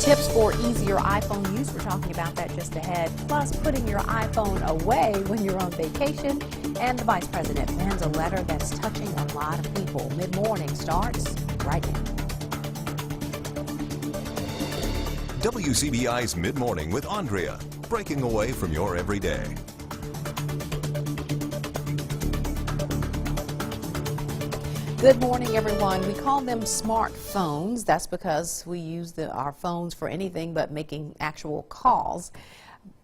Tips for easier iPhone use, we're talking about that just ahead, plus putting your iPhone away when you're on vacation. And the Vice President pens a letter that's touching a lot of people. Mid-Morning starts right now. WCBI's Mid-Morning with Aundrea, breaking away from your everyday. Good morning, everyone. We call them smartphones. That's because we use our phones for anything but making actual calls.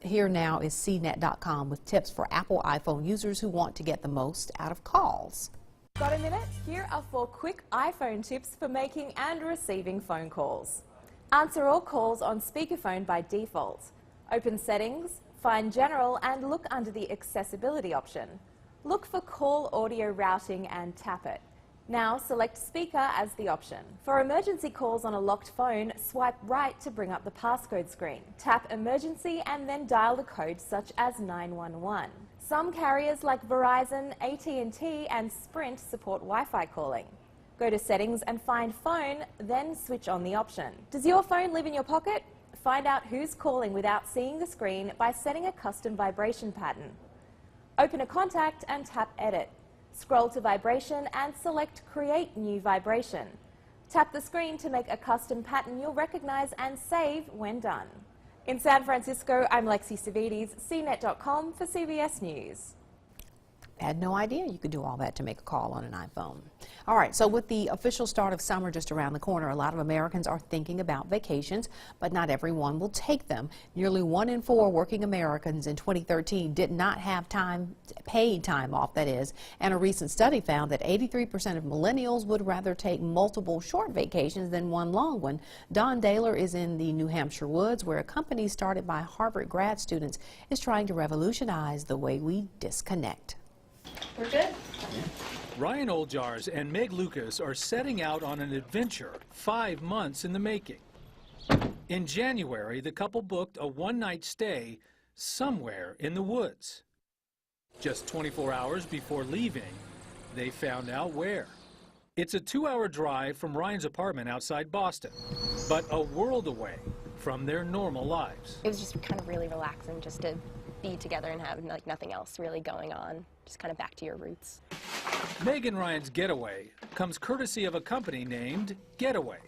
Here now is CNET.com with tips for Apple iPhone users who want to get the most out of calls. Got a minute? Here are 4 quick iPhone tips for making and receiving phone calls. Answer all calls on speakerphone by default. Open Settings, find General and look under the Accessibility option. Look for Call Audio Routing and tap it. Now select Speaker as the option. For emergency calls on a locked phone, swipe right to bring up the passcode screen. Tap Emergency and then dial the code such as 911. Some carriers like Verizon, AT&T and Sprint support Wi-Fi calling. Go to Settings and find Phone, then switch on the option. Does your phone live in your pocket? Find out who's calling without seeing the screen by setting a custom vibration pattern. Open a contact and tap Edit. Scroll to Vibration and select Create New Vibration. Tap the screen to make a custom pattern you'll recognize and save when done. In San Francisco, I'm Lexi Savides, CNET.com for CBS News. Had no idea you could do all that to make a call on an iPhone. All right, so with the official start of summer just around the corner, a lot of Americans are thinking about vacations, but not everyone will take them. Nearly 1 in 4 working Americans in 2013 did not have paid time off, that is, and a recent study found that 83% of millennials would rather take multiple short vacations than one long one. Don Daler is in the New Hampshire woods, where a company started by Harvard grad students is trying to revolutionize the way we disconnect. We're good? Ryan Oljars and Meg Lucas are setting out on an adventure 5 months in the making. In January, the couple booked a one-night stay somewhere in the woods. Just 24 hours before leaving, they found out where. It's a 2-hour drive from Ryan's apartment outside Boston, but a world away from their normal lives. It was just kind of really relaxing just to be together and have like nothing else really going on. Just kind of back to your roots. Meg and Ryan's Getaway comes courtesy of a company named Getaway.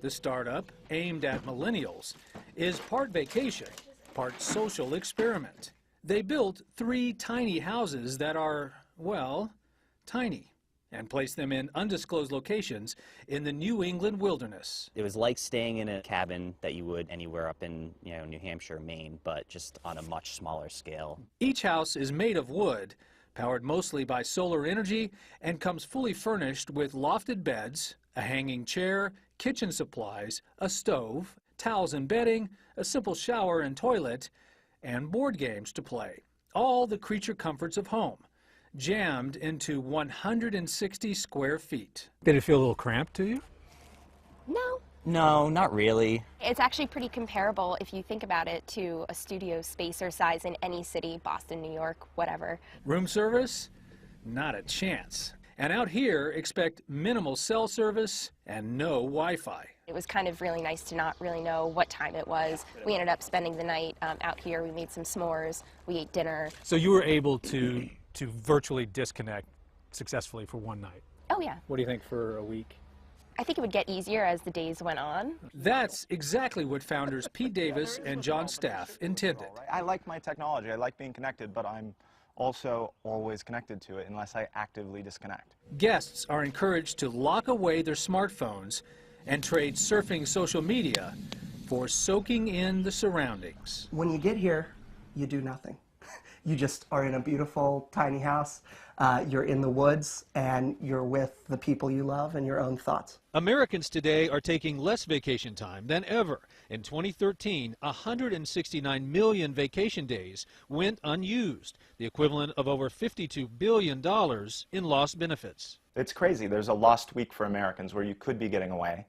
The startup, aimed at millennials, is part vacation, part social experiment. They built 3 tiny houses that are, well, tiny, and placed them in undisclosed locations in the New England wilderness. It was like staying in a cabin that you would anywhere up in, New Hampshire, Maine, but just on a much smaller scale. Each house is made of wood, powered mostly by solar energy, and comes fully furnished with lofted beds, a hanging chair, kitchen supplies, a stove, towels and bedding, a simple shower and toilet, and board games to play. All the creature comforts of home, jammed into 160 square feet. Did it feel a little cramped to you? No. No, not really. It's actually pretty comparable, if you think about it, to a studio space or size in any city, Boston, New York, whatever. Room service? Not a chance. And out here, expect minimal cell service and no Wi-Fi. It was kind of really nice to not really know what time it was. We ended up spending the night out here. We made some s'mores. We ate dinner. So you were able to virtually disconnect successfully for one night. Oh, yeah. What do you think for a week? I think it would get easier as the days went on. That's exactly what founders Pete Davis and John Staff intended. I like my technology. I like being connected, but I'm also always connected to it unless I actively disconnect. Guests are encouraged to lock away their smartphones and trade surfing social media for soaking in the surroundings. When you get here, you do nothing. You just are in a beautiful tiny house, you're in the woods, and you're with the people you love and your own thoughts. Americans today are taking less vacation time than ever. In 2013, 169 million vacation days went unused, the equivalent of over $52 billion in lost benefits. It's crazy. There's a lost week for Americans where you could be getting away,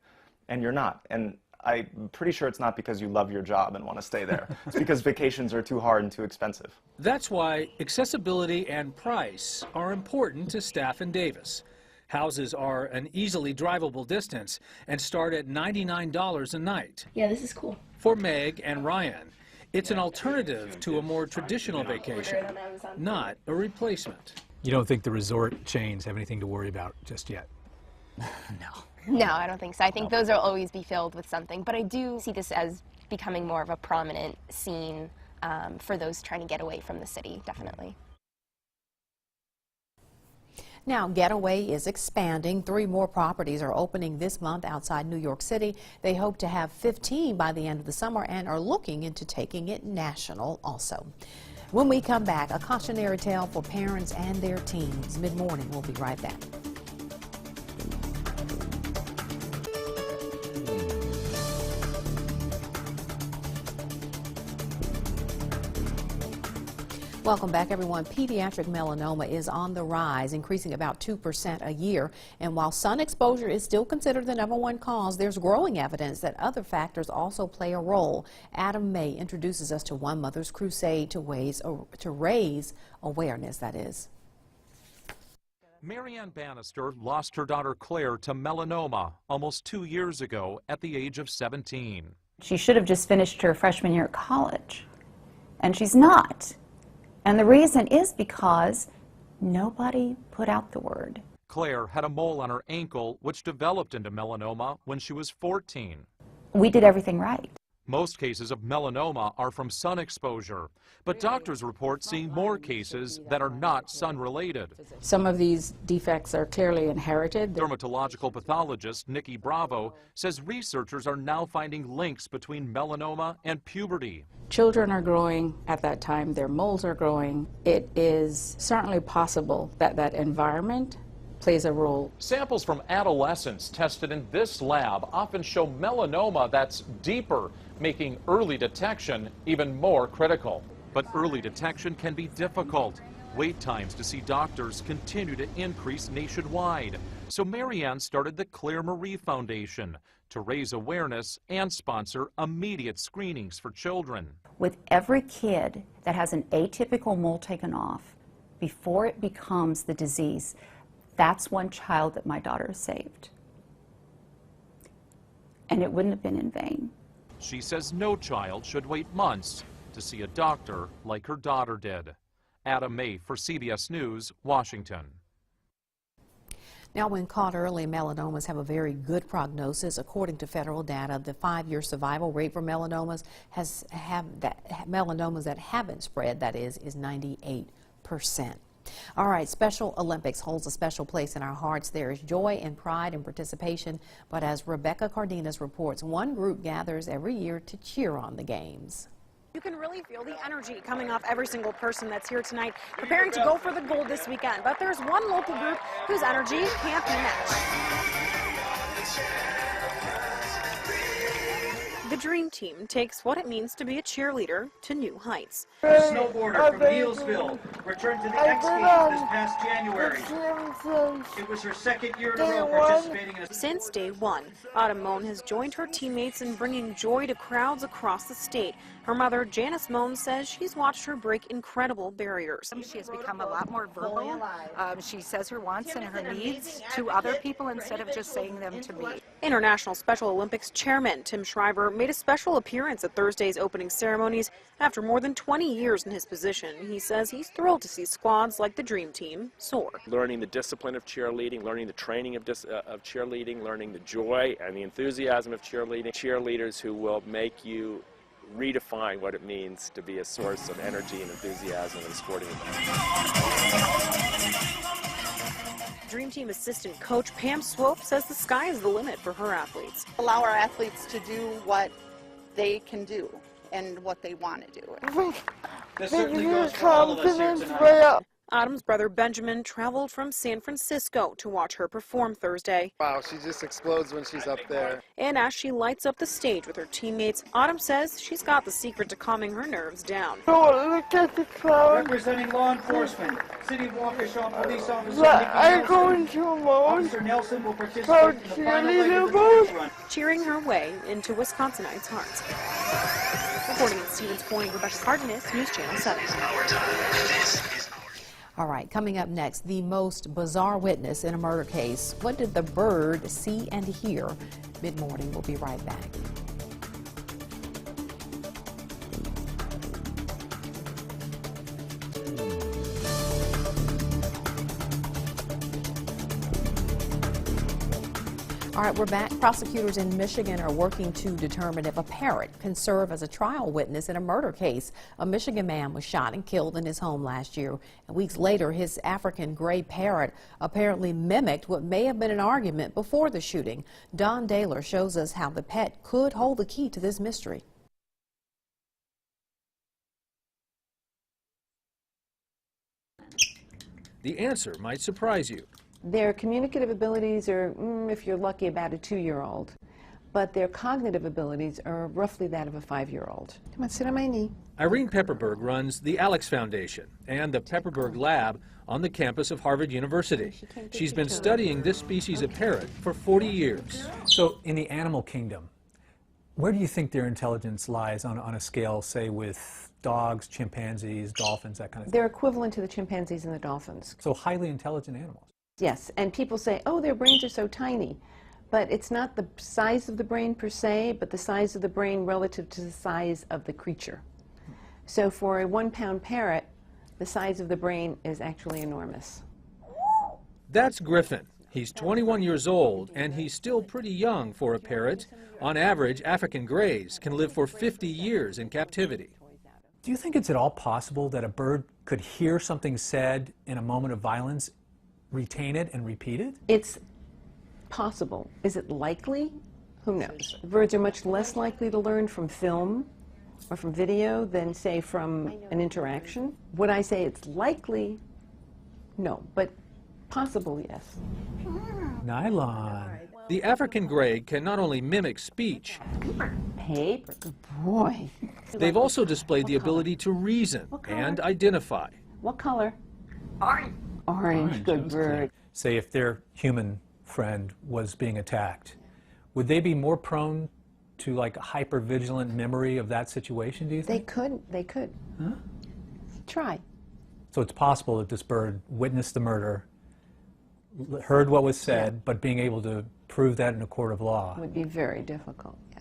and you're not. And I'm pretty sure it's not because you love your job and want to stay there. It's because vacations are too hard and too expensive. That's why accessibility and price are important to Staff and Davis. Houses are an easily drivable distance and start at $99 a night. Yeah, this is cool. For Meg and Ryan, it's an alternative to a more traditional vacation, not a replacement. You don't think the resort chains have anything to worry about just yet? No, I don't think so. I think those will always be filled with something, but I do see this as becoming more of a prominent scene for those trying to get away from the city, definitely. Now, Getaway is expanding. 3 more properties are opening this month outside New York City. They hope to have 15 by the end of the summer and are looking into taking it national also. When we come back, a cautionary tale for parents and their teens. Mid-morning, we'll be right back. Welcome back, everyone. Pediatric melanoma is on the rise, increasing about 2% a year. And while sun exposure is still considered the #1 cause, there's growing evidence that other factors also play a role. Adam May introduces us to One Mother's crusade to raise awareness, that is. Marianne Bannister lost her daughter Claire to melanoma almost 2 years ago at the age of 17. She should have just finished her freshman year at college, and she's not. And the reason is because nobody put out the word. Claire had a mole on her ankle which developed into melanoma when she was 14. We did everything right. Most cases of melanoma are from sun exposure, but doctors report seeing more cases that are not sun-related. Some of these defects are clearly inherited. Dermatological pathologist Nikki Bravo says researchers are now finding links between melanoma and puberty. Children are growing at that time, their moles are growing. It is certainly possible that that environment plays a role. Samples from adolescents tested in this lab often show melanoma that's deeper, making early detection even more critical. But early detection can be difficult. Wait times to see doctors continue to increase nationwide. So Marianne started the Claire Marie Foundation to raise awareness and sponsor immediate screenings for children. With every kid that has an atypical mole taken off, before it becomes the disease, that's one child that my daughter saved. And it wouldn't have been in vain. She says no child should wait months to see a doctor like her daughter did. Adam May for CBS News, Washington. Now, when caught early, melanomas have a very good prognosis. According to federal data, the 5-year survival rate for melanomas melanomas that haven't spread, that is 98%. All right, Special Olympics holds a special place in our hearts. There is joy and pride and participation, but as Rebecca Cardenas reports, one group gathers every year to cheer on the games. You can really feel the energy coming off every single person that's here tonight, preparing to go for the gold this weekend. But there's one local group whose energy can't be matched. The Dream Team takes what it means to be a cheerleader to new heights. A snowboarder from Neelsville returned to the X Games this past January. It was her 2nd year in a row participating in a... Since day one, Autumn Moan has joined her teammates in bringing joy to crowds across the state. Her mother, Janice Moan, says she's watched her break incredible barriers. She has become a lot more verbal. She says her wants and her needs to other people instead of just saying them to me. International Special Olympics Chairman Tim Shriver made a special appearance at Thursday's opening ceremonies after more than 20 years in his position. He says he's thrilled to see squads like the Dream Team soar. Learning the discipline of cheerleading, learning the training of cheerleading, learning the joy and the enthusiasm of cheerleading. Cheerleaders who will make you redefine what it means to be a source of energy and enthusiasm in a sporting event. Dream Team assistant coach Pam Swope says the sky is the limit for her athletes. Allow our athletes to do what they can do and what they want to do. This certainly goes for all of us here tonight. Autumn's brother Benjamin traveled from San Francisco to watch her perform Thursday. Wow, she just explodes when she's up there. And as she lights up the stage with her teammates, Autumn says she's got the secret to calming her nerves down. Oh, look at the crowd. Representing law enforcement, City of Waukesha Police Officer Officer Nelson will participate in the final leg of the finish run. Cheering her way into Wisconsinites' hearts. Reporting in Stevens Point, Rebecca Cardenas, News Channel 7. All right, coming up next, the most bizarre witness in a murder case. What did the bird see and hear? Mid-morning, we'll be right back. All right, we're back. Prosecutors in Michigan are working to determine if a parrot can serve as a trial witness in a murder case. A Michigan man was shot and killed in his home last year. And weeks later, his African gray parrot apparently mimicked what may have been an argument before the shooting. Don Daler shows us how the pet could hold the key to this mystery. The answer might surprise you. Their communicative abilities are, if you're lucky, about a 2-year-old. But their cognitive abilities are roughly that of a 5-year-old. Come on, sit on my knee. Irene Pepperberg runs the Alex Foundation and the Pepperberg Lab on the campus of Harvard University. She's been studying this species of parrot for 40 years. So in the animal kingdom, where do you think their intelligence lies on a scale, say, with dogs, chimpanzees, dolphins, that kind of thing? They're equivalent to the chimpanzees and the dolphins. So highly intelligent animals. Yes, and people say, oh, their brains are so tiny. But it's not the size of the brain per se, but the size of the brain relative to the size of the creature. So for a 1-pound parrot, the size of the brain is actually enormous. That's Griffin. He's 21 years old, and he's still pretty young for a parrot. On average, African grays can live for 50 years in captivity. Do you think it's at all possible that a bird could hear something said in a moment of violence, retain it, and repeat it? It's possible. Is it likely? Who knows? Birds are much less likely to learn from film or from video than, say, from an interaction. Would I say it's likely? No, but possible, yes. Nylon. The African gray can not only mimic speech, Paper, good boy. they've also displayed the ability to reason and identify. What color? Orange. Orange, good bird. Say if their human friend was being attacked, would they be more prone to like a hypervigilant memory of that situation, do you think? They could. Huh? Try. So it's possible that this bird witnessed the murder, heard what was said, but being able to prove that in a court of law. Would be very difficult, yeah.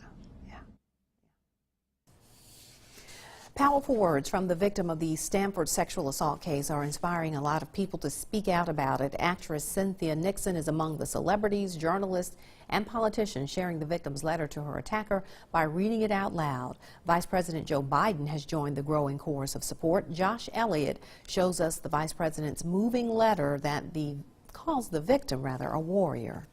Powerful words from the victim of the Stanford sexual assault case are inspiring a lot of people to speak out about it. Actress Cynthia Nixon is among the celebrities, journalists, and politicians sharing the victim's letter to her attacker by reading it out loud. Vice President Joe Biden has joined the growing chorus of support. Josh Elliott shows us the Vice President's moving letter that calls the victim, a warrior.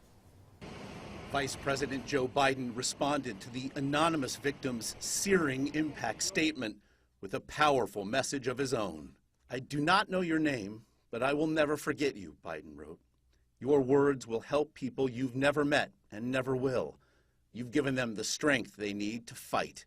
Vice President Joe Biden responded to the anonymous victim's searing impact statement with a powerful message of his own. "I do not know your name, but I will never forget you," Biden wrote. "Your words will help people you've never met and never will. You've given them the strength they need to fight.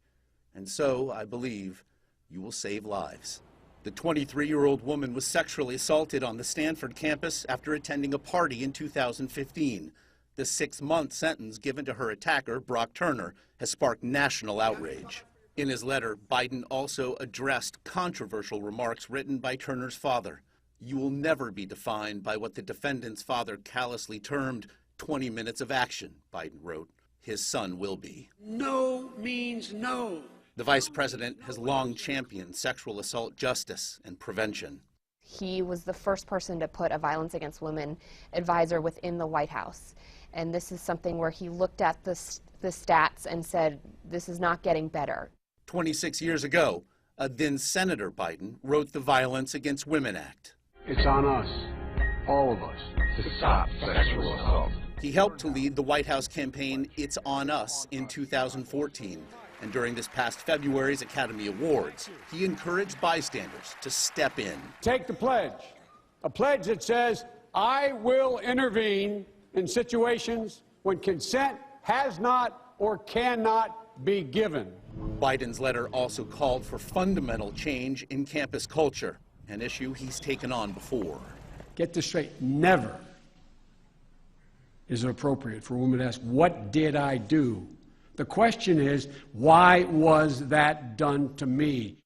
And so, I believe, you will save lives." The 23-year-old woman was sexually assaulted on the Stanford campus after attending a party in 2015. The 6-month sentence given to her attacker, Brock Turner, has sparked national outrage. In his letter, Biden also addressed controversial remarks written by Turner's father. "You will never be defined by what the defendant's father callously termed 20 minutes of action," Biden wrote. "His son will be." No means no. The vice president has long championed sexual assault justice and prevention. He was the first person to put a violence against women advisor within the White House. And this is something where he looked at the stats and said, this is not getting better. 26 years ago, then Senator Biden wrote the Violence Against Women Act. It's on us, all of us, to stop sexual assault. He helped to lead the White House campaign It's On Us in 2014. And during this past February's Academy Awards, he encouraged bystanders to step in. Take the pledge, a pledge that says, I will intervene in situations when consent has not or cannot be given. Biden's letter also called for fundamental change in campus culture, an issue he's taken on before. Get this straight, never is it appropriate for a woman to ask, what did I do? The question is, why was that done to me?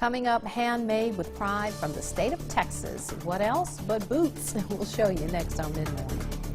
Coming up, handmade with pride from the state of Texas. What else but boots? We'll show you next on MidMorning.